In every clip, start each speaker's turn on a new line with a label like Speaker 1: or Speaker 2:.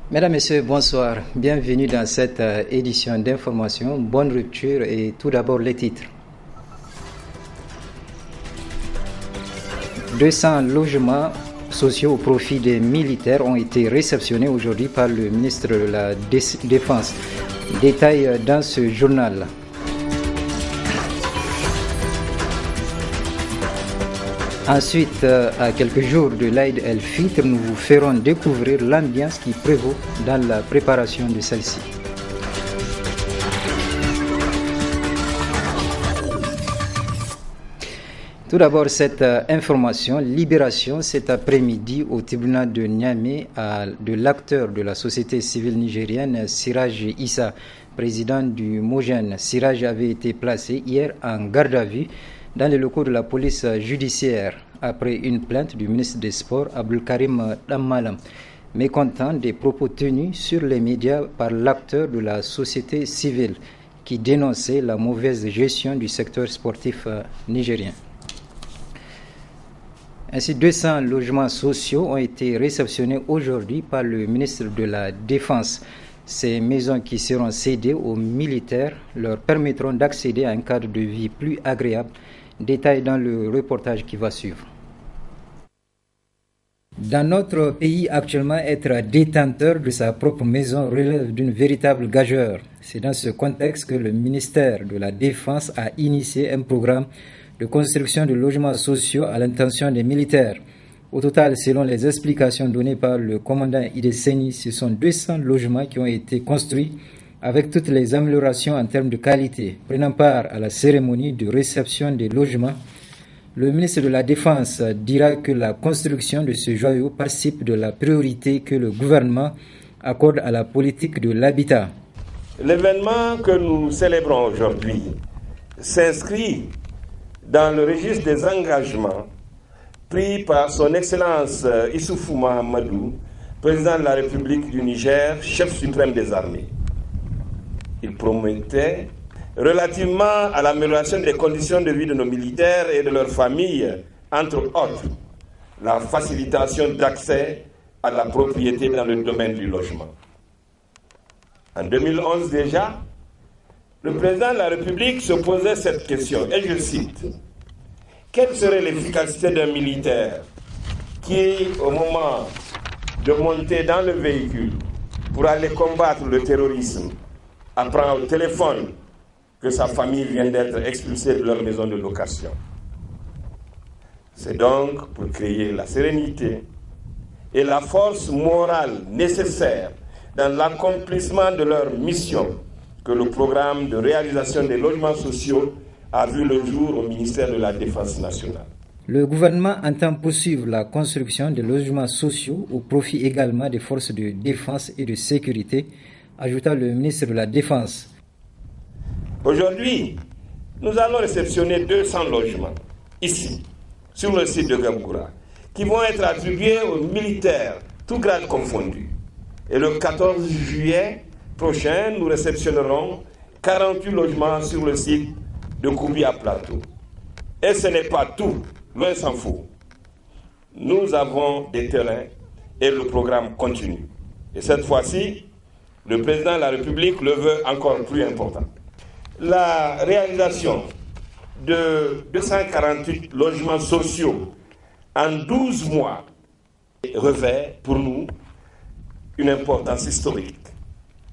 Speaker 1: Mesdames, Messieurs, bonsoir. Bienvenue dans cette édition d'information. Bonne rupture et tout d'abord les titres. 200 logements sociaux au profit des militaires ont été réceptionnés aujourd'hui par le ministre de la Défense. Détail dans ce journal. Ensuite, à quelques jours de l'Aïd el-Fitr, nous vous ferons découvrir l'ambiance qui prévaut dans la préparation de celle-ci. Tout d'abord, cette information, libération cet après-midi au tribunal de Niamey de l'acteur de la société civile nigérienne, Siraj Issa, président du Mogen. Siraj avait été placé hier en garde à vue dans les locaux de la police judiciaire après une plainte du ministre des Sports, Abdulkarim Dammalam, mécontent des propos tenus sur les médias par l'acteur de la société civile qui dénonçait la mauvaise gestion du secteur sportif nigérien. Ainsi, 200 logements sociaux ont été réceptionnés aujourd'hui par le ministre de la Défense. Ces maisons qui seront cédées aux militaires leur permettront d'accéder à un cadre de vie plus agréable. Détail dans le reportage qui va suivre. Dans notre pays, actuellement, être détenteur de sa propre maison relève d'une véritable gageure. C'est dans ce contexte que le ministère de la Défense a initié un programme de construction de logements sociaux à l'intention des militaires. Au total, selon les explications données par le commandant Idesseni, ce sont 200 logements qui ont été construits avec toutes les améliorations en termes de qualité. Prenant part à la cérémonie de réception des logements, le ministre de la Défense dira que la construction de ce joyau participe de la priorité que le gouvernement accorde à la politique de l'habitat.
Speaker 2: L'événement que nous célébrons aujourd'hui s'inscrit dans le registre des engagements pris par son Excellence Issoufou Mahamadou, président de la République du Niger, chef suprême des armées. Il promettait, relativement à l'amélioration des conditions de vie de nos militaires et de leurs familles, entre autres, la facilitation d'accès à la propriété dans le domaine du logement. En 2011 déjà, le président de la République se posait cette question, et je cite, « Quelle serait l'efficacité d'un militaire qui, au moment de monter dans le véhicule pour aller combattre le terrorisme, apprend au téléphone que sa famille vient d'être expulsée de leur maison de location. » C'est donc pour créer la sérénité et la force morale nécessaire dans l'accomplissement de leur mission que le programme de réalisation des logements sociaux a vu le jour au ministère de la Défense nationale.
Speaker 1: Le gouvernement entend poursuivre la construction de logements sociaux au profit également des forces de défense et de sécurité, ajouta le ministre de la Défense.
Speaker 2: Aujourd'hui, nous allons réceptionner 200 logements, ici, sur le site de Gamboura, qui vont être attribués aux militaires, tous grades confondus. Et le 14 juillet prochain, nous réceptionnerons 48 logements sur le site de Koubia Plateau. Et ce n'est pas tout, loin s'en faut. Nous avons des terrains et le programme continue. Et cette fois-ci, le président de la République le veut encore plus important. La réalisation de 248 logements sociaux en 12 mois revêt pour nous une importance historique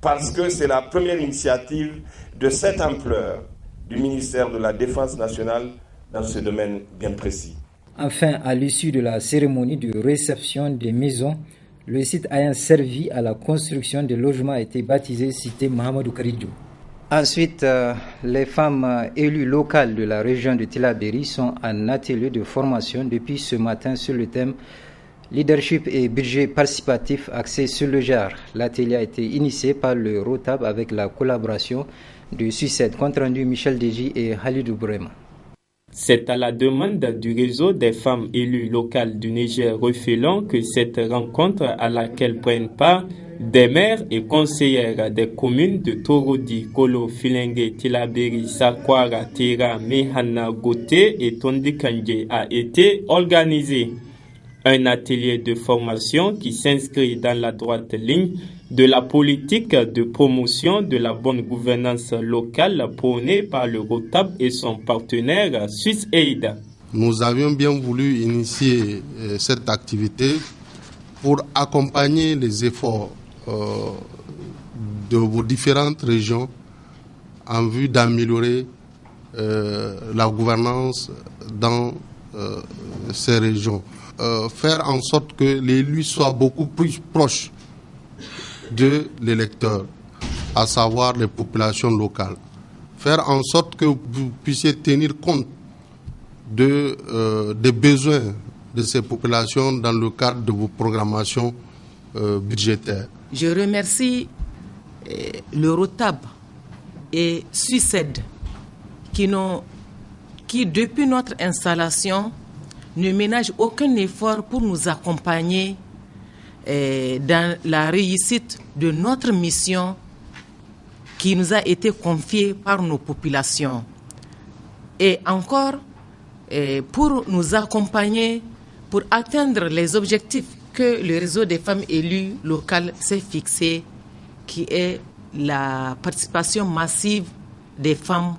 Speaker 2: parce que c'est la première initiative de cette ampleur du ministère de la Défense nationale dans ce domaine bien précis.
Speaker 1: Enfin, à l'issue de la cérémonie de réception des maisons, le site ayant servi à la construction des logements a été baptisé Cité Mahamadou Karidjo. Ensuite, les femmes élues locales de la région de Tillabéri sont en atelier de formation depuis ce matin sur le thème Leadership et budget participatif axé sur le genre. L'atelier a été initié par le ROTAB avec la collaboration de SUCED, compte rendu Michel Deji et Halidou Brema.
Speaker 3: C'est à la demande du réseau des femmes élues locales du Niger Refélon que cette rencontre à laquelle prennent part des maires et conseillères des communes de Torodi, Kolo, Filengue, Tillabéri, Sakwara, Tera, Mehana, Goté et Tondikandje a été organisée. Un atelier de formation qui s'inscrit dans la droite ligne de la politique de promotion de la bonne gouvernance locale prônée par le ROTAB et son partenaire SwissAid.
Speaker 4: Nous avions bien voulu initier cette activité pour accompagner les efforts de vos différentes régions en vue d'améliorer la gouvernance dans ces régions. Faire en sorte que l'élu soit beaucoup plus proche de l'électeur, à savoir les populations locales. Faire en sorte que vous puissiez tenir compte des besoins de ces populations dans le cadre de vos programmations budgétaires.
Speaker 5: Je remercie le ROTAB et SwissAid qui, depuis notre installation, ne ménagent aucun effort pour nous accompagner dans la réussite de notre mission qui nous a été confiée par nos populations. Et encore, pour nous accompagner, pour atteindre les objectifs que le réseau des femmes élues locales s'est fixé, qui est la participation massive des femmes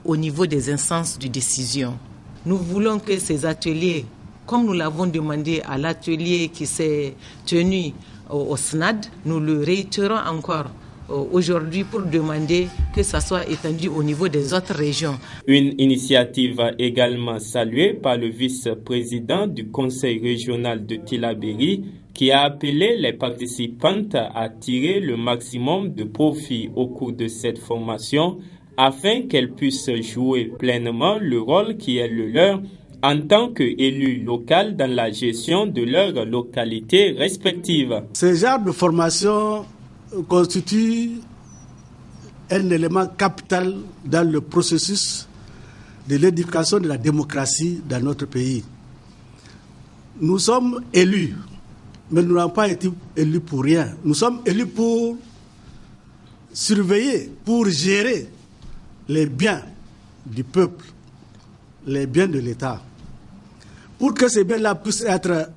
Speaker 5: au niveau des instances de décision. Nous voulons que ces ateliers, comme nous l'avons demandé à l'atelier qui s'est tenu au SNAD, nous le réitérons encore aujourd'hui pour demander que ça soit étendu au niveau des autres régions.
Speaker 3: Une initiative également saluée par le vice-président du Conseil régional de Tillabéri qui a appelé les participantes à tirer le maximum de profit au cours de cette formation afin qu'elles puissent jouer pleinement le rôle qui est le leur en tant qu'élus locaux dans la gestion de leurs localités respectives.
Speaker 6: Ce genre de formation constitue un élément capital dans le processus de l'éducation de la démocratie dans notre pays. Nous sommes élus, mais nous n'avons pas été élus pour rien. Nous sommes élus pour surveiller, pour gérer les biens du peuple, les biens de l'État. Pour que ces biens-là puissent être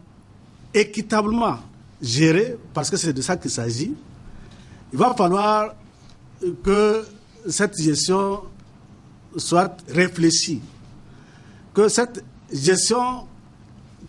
Speaker 6: équitablement gérés, parce que c'est de ça qu'il s'agit, il va falloir que cette gestion soit réfléchie, que cette gestion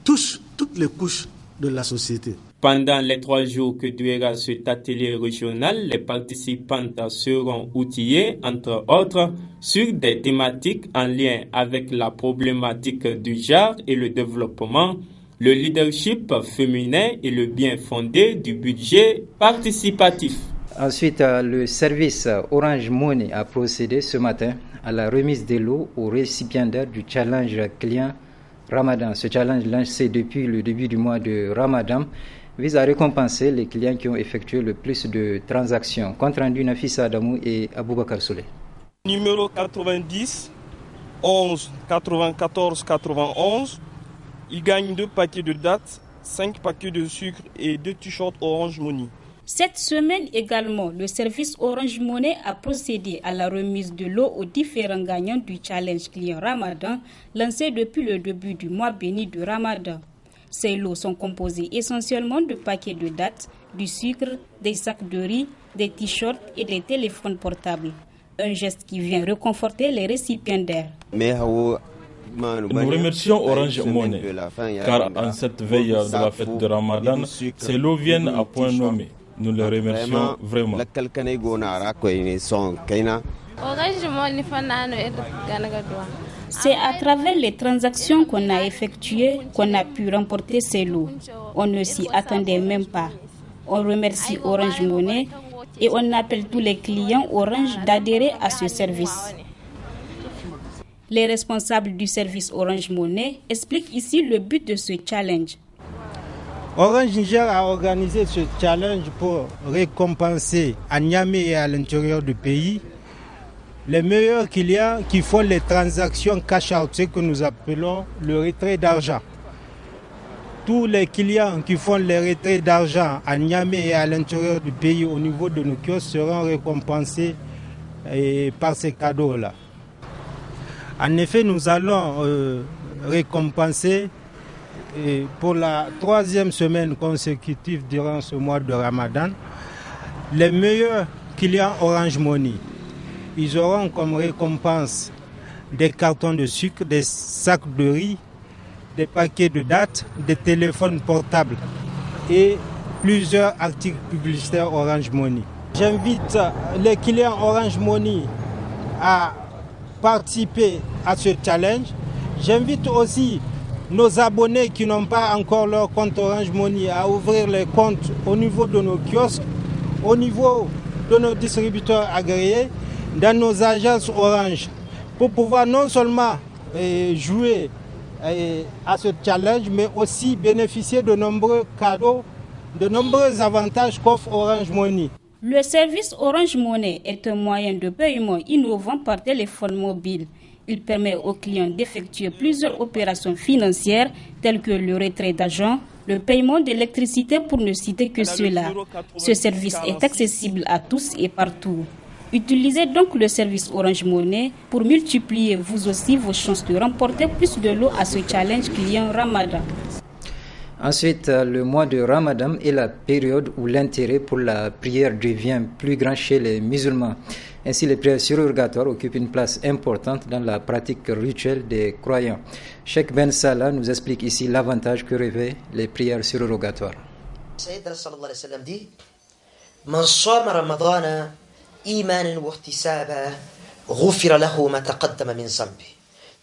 Speaker 6: touche toutes les couches de la société.
Speaker 3: Pendant les 3 jours que durera cet atelier régional, les participantes seront outillées, entre autres, sur des thématiques en lien avec la problématique du genre et le développement, le leadership féminin et le bien fondé du budget participatif.
Speaker 1: Ensuite, le service Orange Money a procédé ce matin à la remise des lots aux récipiendaires du challenge client Ramadan. Ce challenge lancé depuis le début du mois de Ramadan vise à récompenser les clients qui ont effectué le plus de transactions. Compte rendu Nafissa Adamou et Aboubakar Souley.
Speaker 7: Numéro 90 11 94 91. Il gagne 2 paquets de dattes, 5 paquets de sucre et 2 t-shirts Orange Money.
Speaker 8: Cette semaine également, le service Orange Money a procédé à la remise de lots aux différents gagnants du challenge client Ramadan lancé depuis le début du mois béni de Ramadan. Ces lots sont composés essentiellement de paquets de dattes, du sucre, des sacs de riz, des t-shirts et des téléphones portables. Un geste qui vient réconforter les récipiendaires.
Speaker 9: Nous remercions Orange Money car en cette veille de la fête de Ramadan, ces lots viennent à point nommé. Nous les remercions vraiment.
Speaker 8: C'est à travers les transactions qu'on a effectuées qu'on a pu remporter ces lots. On ne s'y attendait même pas. On remercie Orange Money et on appelle tous les clients Orange d'adhérer à ce service. Les responsables du service Orange Money expliquent ici le but de ce challenge.
Speaker 10: Orange Niger a organisé ce challenge pour récompenser à Niamey et à l'intérieur du pays les meilleurs clients qui font les transactions cash-out, ce que nous appelons le retrait d'argent. Tous les clients qui font les retraits d'argent à Niamey et à l'intérieur du pays au niveau de nos kiosques seront récompensés par ces cadeaux-là. En effet, nous allons récompenser Et pour la 3e semaine consécutive durant ce mois de Ramadan, les meilleurs clients Orange Money, ils auront comme récompense des cartons de sucre, des sacs de riz, des paquets de dattes, des téléphones portables et plusieurs articles publicitaires Orange Money. J'invite les clients Orange Money à participer à ce challenge. J'invite aussi nos abonnés qui n'ont pas encore leur compte Orange Money à ouvrir les comptes au niveau de nos kiosques, au niveau de nos distributeurs agréés, dans nos agences Orange, pour pouvoir non seulement jouer à ce challenge, mais aussi bénéficier de nombreux cadeaux, de nombreux avantages qu'offre Orange Money.
Speaker 8: Le service Orange Money est un moyen de paiement innovant par téléphone mobile. Il permet aux clients d'effectuer plusieurs opérations financières telles que le retrait d'argent, le paiement d'électricité pour ne citer que cela. Ce service est accessible à tous et partout. Utilisez donc le service Orange Money pour multiplier vous aussi vos chances de remporter plus de lots à ce challenge client Ramadan.
Speaker 1: Ensuite, le mois de Ramadan est la période où l'intérêt pour la prière devient plus grand chez les musulmans. Ainsi, les prières surrogatoires occupent une place importante dans la pratique rituelle des croyants. Cheikh Ben Salah nous explique ici l'avantage que revêtent les prières surrogatoires.
Speaker 11: Sayyidina sallallahu alayhi wa sallam dit Man sama Ramadana imanan wa ihtisaban ghufira lahu ma taqaddama min zambi.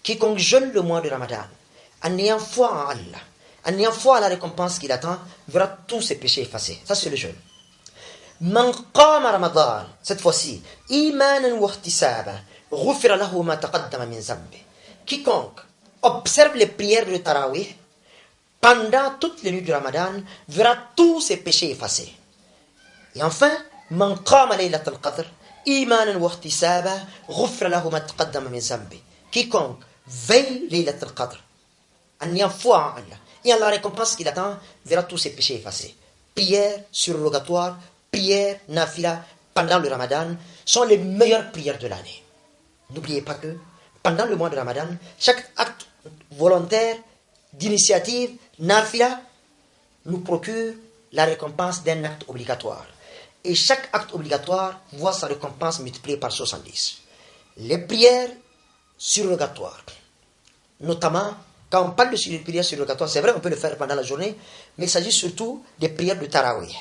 Speaker 11: Quiconque jeûne le mois de Ramadan en ayant foi en Allah, en ayant foi à la récompense qu'il attend, verra tous ses péchés effacés. Ça, c'est le jeûne. Man qama Ramadan, cette fois-ci, imanan wa ihtisaban ghufira lahu ma taqaddama min zambi. Quiconque observe les prières de Tarawih pendant toutes les nuits du Ramadan verra tous ses péchés effacés. Et enfin, man qama laylat al-qadr imanan wa ihtisaban ghufira lahu ma taqaddama min zambi. Quiconque veille laylat al-qadr en ayant foi en Allah et en la récompense qu'il attend verra tous ses péchés effacés. Prières surrogatoires, prières nafila pendant le Ramadan sont les meilleures prières de l'année. N'oubliez pas que pendant le mois de Ramadan, chaque acte volontaire d'initiative nafila nous procure la récompense d'un acte obligatoire. Et chaque acte obligatoire voit sa récompense multipliée par 70. Les prières surrogatoires, notamment quand on parle de prières surrogatoires, c'est vrai qu'on peut le faire pendant la journée, mais il s'agit surtout des prières de Tarawih.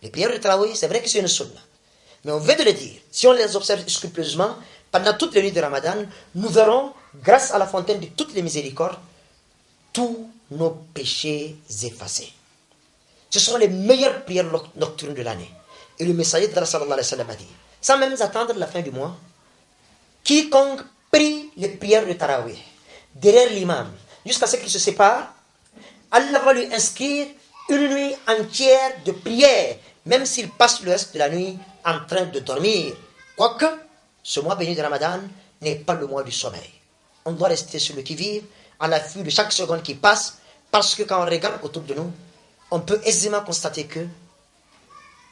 Speaker 11: Les prières de Tarawih, c'est vrai que c'est une sunna. Mais on veut de le dire, si on les observe scrupuleusement, pendant toutes les nuits de Ramadan, nous verrons, grâce à la fontaine de toutes les miséricordes, tous nos péchés effacés. Ce seront les meilleures prières nocturnes de l'année. Et le messager d'Allah sallallahu alayhi wa sallam a dit, sans même attendre la fin du mois, quiconque prie les prières de Tarawih derrière l'imam, jusqu'à ce qu'il se sépare, Allah va lui inscrire une nuit entière de prière, même s'il passe le reste de la nuit en train de dormir. Quoique, ce mois béni de Ramadan n'est pas le mois du sommeil. On doit rester sur le qui-vive, à l'affût de chaque seconde qui passe, parce que quand on regarde autour de nous, on peut aisément constater que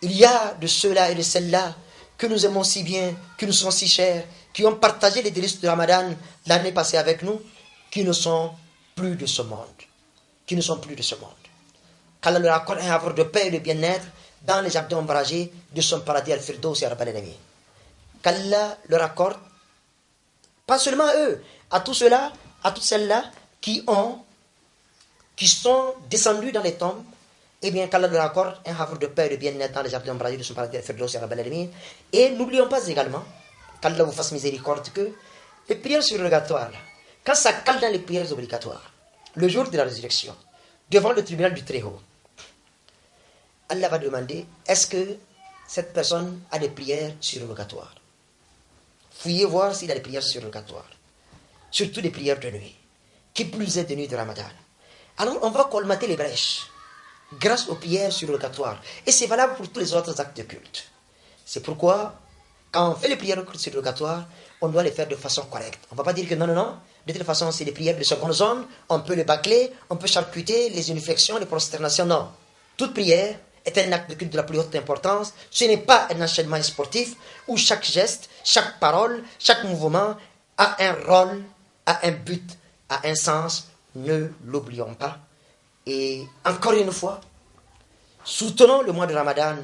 Speaker 11: il y a de ceux-là et de celles-là que nous aimons si bien, qui nous sont si chers, qui ont partagé les délices de Ramadan l'année passée avec nous, qui ne sont plus de ce monde. Qui ne sont plus de ce monde. Qu'Allah leur accorde un havre de paix et de bien-être dans les jardins ombragés de son paradis al-Firdaus et al-Balanamin. Qu'Allah leur accorde, pas seulement à eux, à tous ceux-là, à toutes celles-là qui sont descendus dans les tombes, eh bien qu'Allah leur accorde un havre de paix et de bien-être dans les jardins ombragés de son paradis al-Firdaus et al-Balanamin. Et n'oublions pas également, qu'Allah vous fasse miséricorde, que les prières surrogatoires, quand ça cale dans les prières obligatoires, le jour de la résurrection, devant le tribunal du Très-Haut, Allah va demander, est-ce que cette personne a des prières surrogatoires? Fouillez voir s'il a des prières surrogatoires. Surtout des prières de nuit. Qui plus est de nuit de Ramadan. Alors on va colmater les brèches grâce aux prières surrogatoires. Et c'est valable pour tous les autres actes de culte. C'est pourquoi, quand on fait les prières surrogatoires, on doit les faire de façon correcte. On ne va pas dire que non. De toute façon, c'est des prières de seconde zone. On peut les bâcler, on peut charcuter les inflexions, les prosternations. Non. Toute prière est un acte de culte de la plus haute importance. Ce n'est pas un enchaînement sportif où chaque geste, chaque parole, chaque mouvement a un rôle, a un but, a un sens. Ne l'oublions pas. Et encore une fois, soutenons le mois de Ramadan.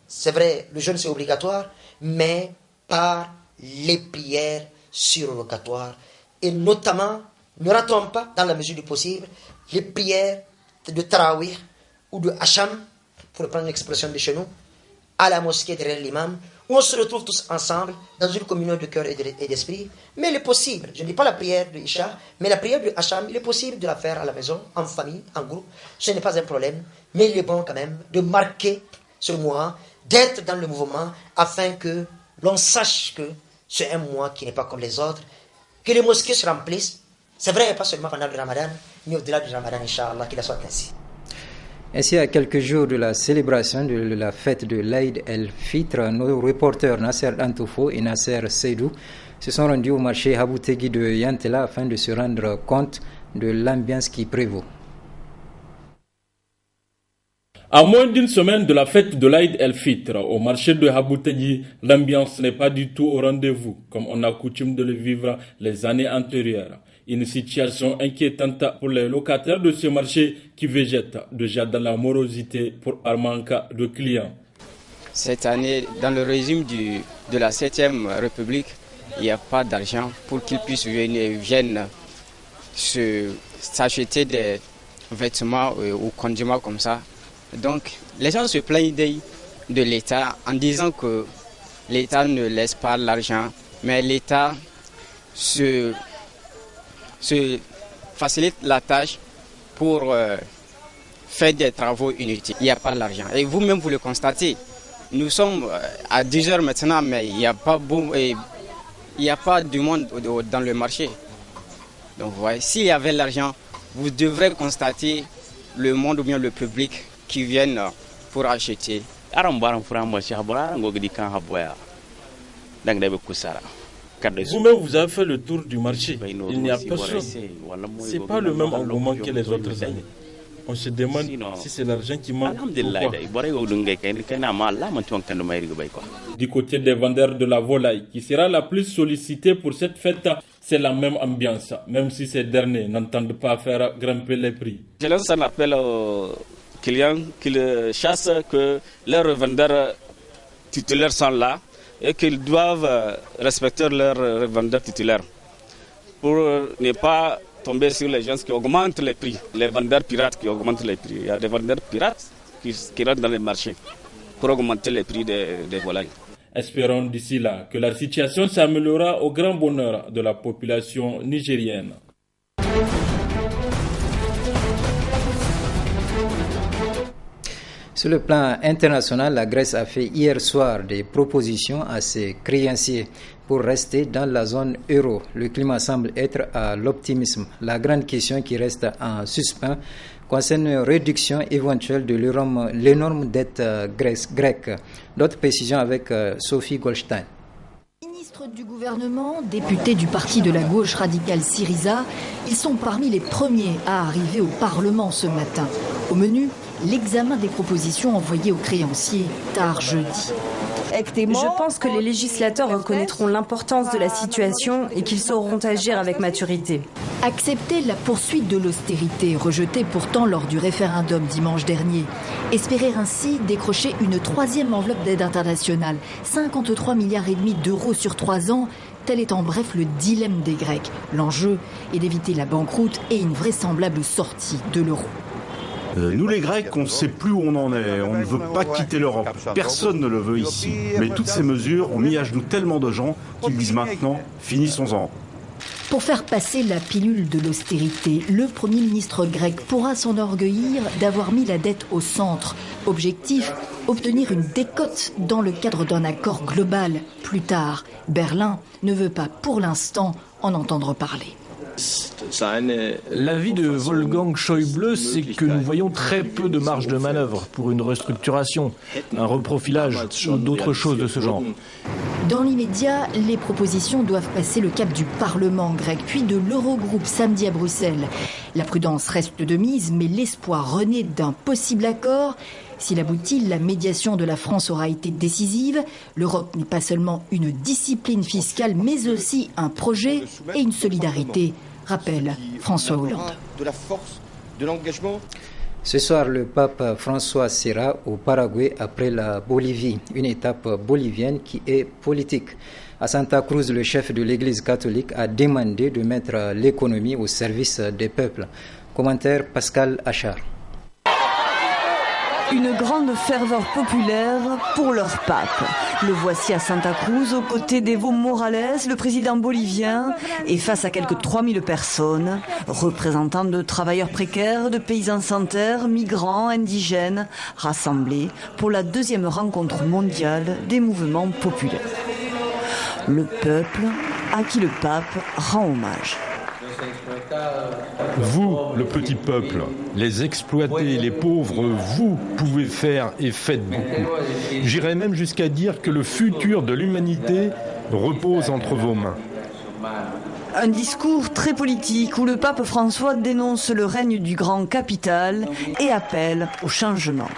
Speaker 11: C'est vrai, le jeûne c'est obligatoire, mais par les prières surrogatoires. Et notamment, ne ratons pas, dans la mesure du possible, les prières de Tarawih ou de Hacham, pour prendre l'expression de chez nous, à la mosquée derrière l'imam, où on se retrouve tous ensemble dans une communion de cœur et d'esprit. Mais il est possible, je ne dis pas la prière de Isha, mais la prière de Hacham, il est possible de la faire à la maison, en famille, en groupe. Ce n'est pas un problème, mais il est bon quand même de marquer ce mois, d'être dans le mouvement, afin que l'on sache que c'est un mois qui n'est pas comme les autres, que les mosquées se remplissent. C'est vrai, pas seulement pendant le Ramadan, mais au-delà du Ramadan, Inch'Allah, qu'il en soit ainsi.
Speaker 1: Ainsi, à quelques jours de la célébration de la fête de l'Aïd el-Fitr, nos reporters Nasser Antoufo et Nasser Seydou se sont rendus au marché Haboutegui de Yantela afin de se rendre compte de l'ambiance qui prévaut.
Speaker 9: À moins d'une semaine de la fête de l'Aïd el-Fitr, au marché de Haboutegui, l'ambiance n'est pas du tout au rendez-vous, comme on a coutume de le vivre les années antérieures. Une situation inquiétante pour les locataires de ce marché qui végètent déjà dans la morosité pour un manque de clients.
Speaker 12: Cette année, dans le régime de la 7e République, il n'y a pas d'argent pour qu'ils puissent venir s'acheter des vêtements ou condiments comme ça. Donc, les gens se plaignent de l'État en disant que l'État ne laisse pas l'argent, mais l'État se facilite la tâche pour faire des travaux inutiles. Il n'y a pas d'argent. Et vous-même, vous le constatez. Nous sommes à 10 heures maintenant, mais il n'y a pas du monde dans le marché. Donc, voyez, s'il y avait l'argent, vous devrez constater le monde ou bien le public qui viennent pour acheter.
Speaker 9: Vous-même, vous avez fait le tour du marché. Il n'y a personne. Ce n'est pas le même engouement que les autres années. On se demande si c'est l'argent qui manque. Du côté des vendeurs de la volaille, qui sera la plus sollicitée pour cette fête, c'est la même ambiance, même si ces derniers n'entendent pas faire grimper les prix.
Speaker 13: Je lance un appel aux clients qu'ils chassent que leurs revendeurs titulaires sont là et qu'ils doivent respecter leurs revendeurs titulaires pour ne pas tomber sur les gens qui augmentent les prix, les vendeurs pirates qui augmentent les prix. Il y a des vendeurs pirates qui rentrent dans les marchés pour augmenter les prix des volailles.
Speaker 9: Espérons d'ici là que la situation s'améliorera au grand bonheur de la population nigérienne.
Speaker 1: Sur le plan international, la Grèce a fait hier soir des propositions à ses créanciers pour rester dans la zone euro. Le climat semble être à l'optimisme. La grande question qui reste en suspens concerne une réduction éventuelle de l'énorme dette grecque. D'autres précisions avec Sophie Goldstein.
Speaker 14: Ministres du gouvernement, députés du parti de la gauche radicale Syriza, ils sont parmi les premiers à arriver au Parlement ce matin. Au menu, l'examen des propositions envoyées aux créanciers tard jeudi.
Speaker 15: Je pense que les législateurs reconnaîtront l'importance de la situation et qu'ils sauront agir avec maturité.
Speaker 14: Accepter la poursuite de l'austérité, rejetée pourtant lors du référendum dimanche dernier. Espérer ainsi décrocher une troisième enveloppe d'aide internationale, 53,5 milliards d'euros sur 3 ans. Tel est en bref le dilemme des Grecs. L'enjeu est d'éviter la banqueroute et une vraisemblable sortie de l'euro.
Speaker 16: Nous les Grecs, on ne sait plus où on en est, on ne veut pas quitter l'Europe, personne ne le veut ici. Mais toutes ces mesures ont mis à genoux tellement de gens qu'ils disent maintenant, finissons-en.
Speaker 14: Pour faire passer la pilule de l'austérité, le Premier ministre grec pourra s'enorgueillir d'avoir mis la dette au centre. Objectif, obtenir une décote dans le cadre d'un accord global. Plus tard, Berlin ne veut pas pour l'instant en entendre parler.
Speaker 17: L'avis de Wolfgang Schäuble, c'est que nous voyons très peu de marge de manœuvre pour une restructuration, un reprofilage ou d'autres choses de ce genre.
Speaker 14: Dans l'immédiat, les propositions doivent passer le cap du Parlement grec, puis de l'Eurogroupe samedi à Bruxelles. La prudence reste de mise, mais l'espoir renaît d'un possible accord. S'il aboutit, la médiation de la France aura été décisive. L'Europe n'est pas seulement une discipline fiscale, mais aussi un projet et une solidarité, rappelle François Hollande.
Speaker 18: De la force, de l'engagement.
Speaker 1: Ce soir, le pape François sera au Paraguay après la Bolivie, une étape bolivienne qui est politique. À Santa Cruz, le chef de l'Église catholique a demandé de mettre l'économie au service des peuples. Commentaire Pascal Achard.
Speaker 18: Une grande ferveur populaire pour leur pape. Le voici à Santa Cruz, aux côtés d'Evo Morales, le président bolivien, et face à quelques 3000 personnes, représentants de travailleurs précaires, de paysans sans terre, migrants, indigènes, rassemblés pour la 2e rencontre mondiale des mouvements populaires. Le peuple à qui le pape rend hommage.
Speaker 19: Vous, le petit peuple, les exploités, les pauvres, vous pouvez faire et faites beaucoup. J'irais même jusqu'à dire que le futur de l'humanité repose entre vos mains.
Speaker 18: Un discours très politique où le pape François dénonce le règne du grand capital et appelle au changement.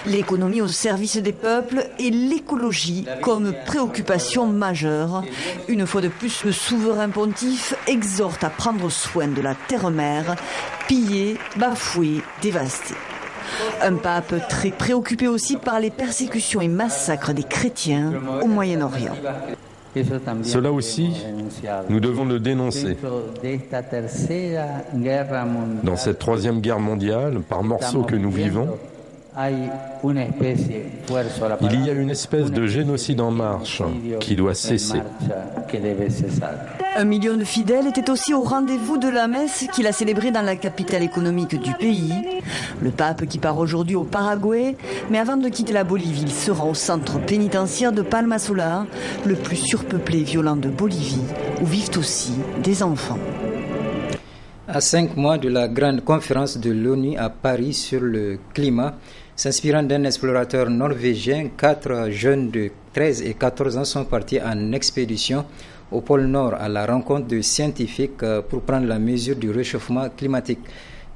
Speaker 18: L'économie au service des peuples et l'écologie comme préoccupation majeure. Une fois de plus, le souverain pontife exhorte à prendre soin de la terre-mère, pillée, bafouée, dévastée. Un pape très préoccupé aussi par les persécutions et massacres des chrétiens au Moyen-Orient.
Speaker 19: Cela aussi, nous devons le dénoncer. Dans cette 3e guerre mondiale, par morceaux que nous vivons, il y a une espèce de génocide en marche qui doit cesser.
Speaker 18: 1 million de fidèles étaient aussi au rendez-vous de la messe qu'il a célébrée dans la capitale économique du pays. Le pape qui part aujourd'hui au Paraguay, mais avant de quitter la Bolivie, il sera au centre pénitentiaire de Palma Sola, le plus surpeuplé et violent de Bolivie, où vivent aussi des enfants.
Speaker 1: À 5 mois de la grande conférence de l'ONU à Paris sur le climat, s'inspirant d'un explorateur norvégien, 4 jeunes de 13 et 14 ans sont partis en expédition au pôle Nord à la rencontre de scientifiques pour prendre la mesure du réchauffement climatique.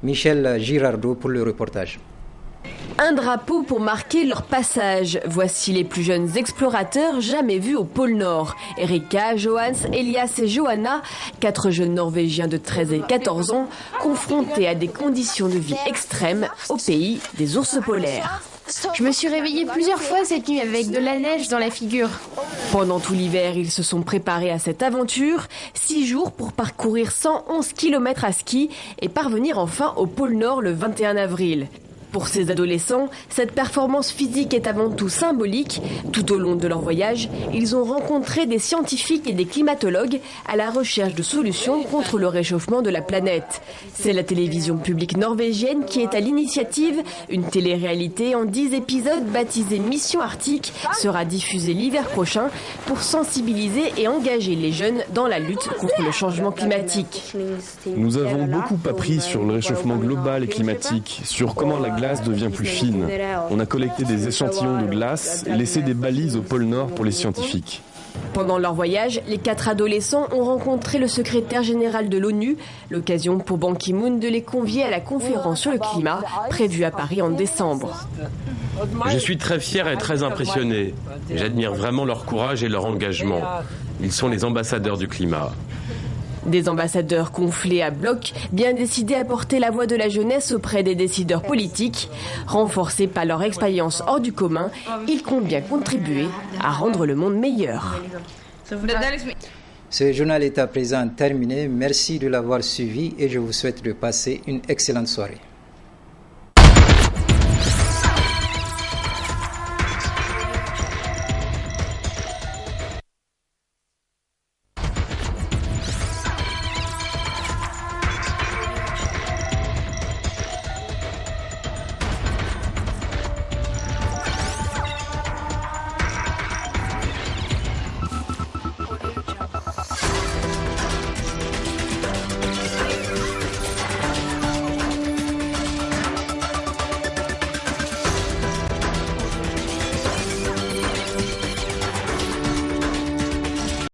Speaker 1: Michel Girardot pour le reportage.
Speaker 20: Un drapeau pour marquer leur passage. Voici les plus jeunes explorateurs jamais vus au pôle Nord. Erika, Johans, Elias et Johanna, 4 jeunes Norvégiens de 13 et 14 ans, confrontés à des conditions de vie extrêmes au pays des ours polaires.
Speaker 21: Je me suis réveillée plusieurs fois cette nuit avec de la neige dans la figure.
Speaker 20: Pendant tout l'hiver, ils se sont préparés à cette aventure. 6 jours pour parcourir 111 km à ski et parvenir enfin au pôle Nord le 21 avril. Pour ces adolescents, cette performance physique est avant tout symbolique. Tout au long de leur voyage, ils ont rencontré des scientifiques et des climatologues à la recherche de solutions contre le réchauffement de la planète. C'est la télévision publique norvégienne qui est à l'initiative. Une télé-réalité en 10 épisodes baptisée Mission Arctique sera diffusée l'hiver prochain pour sensibiliser et engager les jeunes dans la lutte contre le changement climatique.
Speaker 19: Nous avons beaucoup appris sur le réchauffement global et climatique, sur comment la glace devient plus fine. On a collecté des échantillons de glace et laissé des balises au pôle Nord pour les scientifiques.
Speaker 20: Pendant leur voyage, les 4 adolescents ont rencontré le secrétaire général de l'ONU, l'occasion pour Ban Ki-moon de les convier à la conférence sur le climat prévue à Paris en décembre.
Speaker 22: Je suis très fier et très impressionné. J'admire vraiment leur courage et leur engagement. Ils sont les ambassadeurs du climat.
Speaker 20: Des ambassadeurs gonflés à bloc, bien décidés à porter la voix de la jeunesse auprès des décideurs politiques. Renforcés par leur expérience hors du commun, ils comptent bien contribuer à rendre le monde meilleur.
Speaker 1: Ce journal est à présent terminé. Merci de l'avoir suivi et je vous souhaite de passer une excellente soirée.